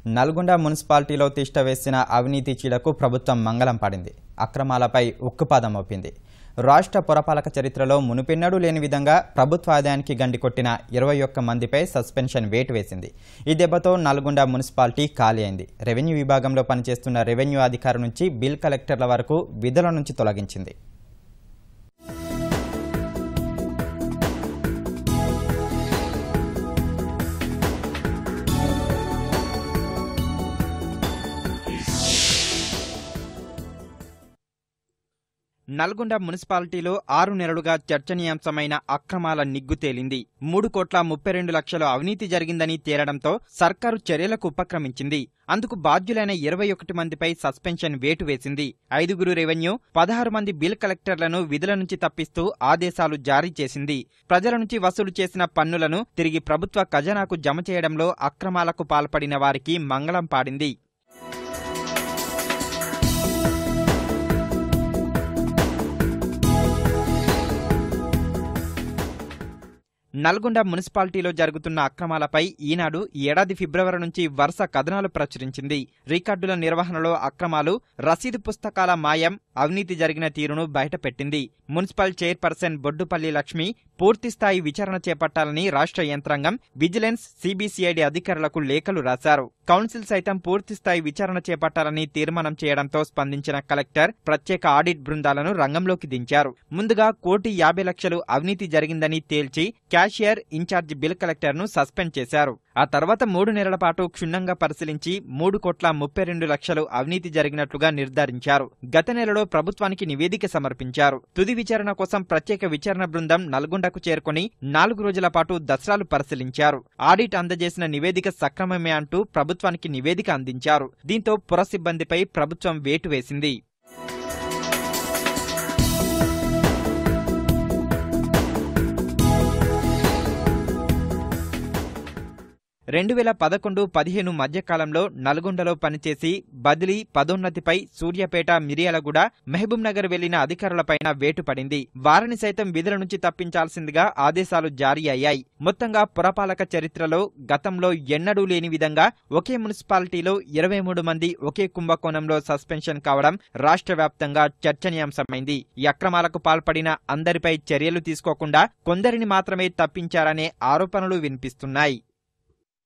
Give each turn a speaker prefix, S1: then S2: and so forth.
S1: నల్గొండ మున్సిపాలిటీలో తిష్టవేసిన అవినీతి చీడకు ప్రభుత్వం మంగళం పాడింది. అక్రమాలపై ఉక్కుపాదం మోపింది. రాష్ట్ర పురపాలక చరిత్రలో మునుపెన్నడూ లేని విధంగా ప్రభుత్వ ఆదాయానికి గండికొట్టిన 21 మందిపై సస్పెన్షన్ వేటు వేసింది. ఈ దెబ్బతో నల్గొండ మున్సిపాలిటీ ఖాళీ అయింది. రెవెన్యూ విభాగంలో పనిచేస్తున్న రెవెన్యూ అధికారి నుంచి బిల్ కలెక్టర్ల వరకు విధుల నుంచి తొలగించింది. నల్గొండ మున్సిపాలిటీలో 6 నెలలుగా చర్చనీయాంశమైన అక్రమాల నిగ్గు తేలింది. 3,32,00,000 అవినీతి జరిగిందని తేలడంతో సర్కారు చర్యలకు ఉపక్రమించింది. అందుకు బాధ్యులైన 21 మందిపై సస్పెన్షన్ వేటు వేసింది. 5 రెవెన్యూ, 16 మంది బిల్ కలెక్టర్లను విధుల నుంచి తప్పిస్తూ ఆదేశాలు జారీ చేసింది. ప్రజల నుంచి వసూలు చేసిన పన్నులను తిరిగి ప్రభుత్వ ఖజానాకు జమ చేయడంలో అక్రమాలకు పాల్పడిన వారికి మంగళం పాడింది. నల్గొండ మున్సిపాలిటీలో జరుగుతున్న అక్రమాలపై ఈనాడు ఏడాది ఫిబ్రవరి నుంచి వరుస కథనాలు ప్రచురించింది. రికార్డుల నిర్వహణలో అక్రమాలు, రసీదు పుస్తకాల మాయం, అవినీతి జరిగిన తీరును బయటపెట్టింది. మున్సిపల్ చైర్పర్సన్ బొడ్డుపల్లి లక్ష్మి పూర్తిస్థాయి విచారణ చేపట్టాలని రాష్ట్ర యంత్రాంగం, విజిలెన్స్, సిబిసిఐడి అధికారులకు లేఖలు రాశారు. కౌన్సిల్ సైతం పూర్తిస్థాయి విచారణ చేపట్టాలని తీర్మానం చేయడంతో స్పందించిన కలెక్టర్ ప్రత్యేక ఆడిట్ బృందాలను రంగంలోకి దించారు. ముందుగా 1,50,00,000 అవినీతి జరిగిందని తేల్చి క్యాషియర్, ఇన్ఛార్జి బిల్ కలెక్టర్ను సస్పెండ్ చేశారు. ఆ తర్వాత 3 నెలల పాటు క్షుణ్ణంగా పరిశీలించి 3,32,00,000 అవినీతి జరిగినట్లుగా నిర్ధారించారు. గత నెలలో ప్రభుత్వానికి నివేదిక సమర్పించారు. తుది విచారణ కోసం ప్రత్యేక విచారణ బృందం నల్గొండకు చేరుకుని 4 రోజుల పాటు దస్త్రాలు పరిశీలించారు. ఆడిట్ అందజేసిన నివేదిక సక్రమమే అంటూ ప్రభుత్వానికి నివేదిక అందించారు. దీంతో పుర సిబ్బందిపై ప్రభుత్వం వేటు వేసింది. 2011-15 మధ్యకాలంలో నల్గొండలో పనిచేసి బదిలీ, పదోన్నతిపై సూర్యాపేట, మిర్యాలగూడ, మహబూబ్ నగర్ వెళ్లిన అధికారులపైన వేటు పడింది. వారిని సైతం విధుల నుంచి తప్పించాల్సిందిగా ఆదేశాలు జారీ అయ్యాయి. మొత్తంగా పురపాలక చరిత్రలో గతంలో ఎన్నడూ లేని విధంగా ఒకే మున్సిపాలిటీలో 23 మంది ఒకే కుంభకోణంలో సస్పెన్షన్ కావడం రాష్ట్ర వ్యాప్తంగా చర్చనీయాంశమైంది. ఈ అక్రమాలకు పాల్పడిన అందరిపై చర్యలు తీసుకోకుండా కొందరిని మాత్రమే తప్పించారనే ఆరోపణలు వినిపిస్తున్నాయి.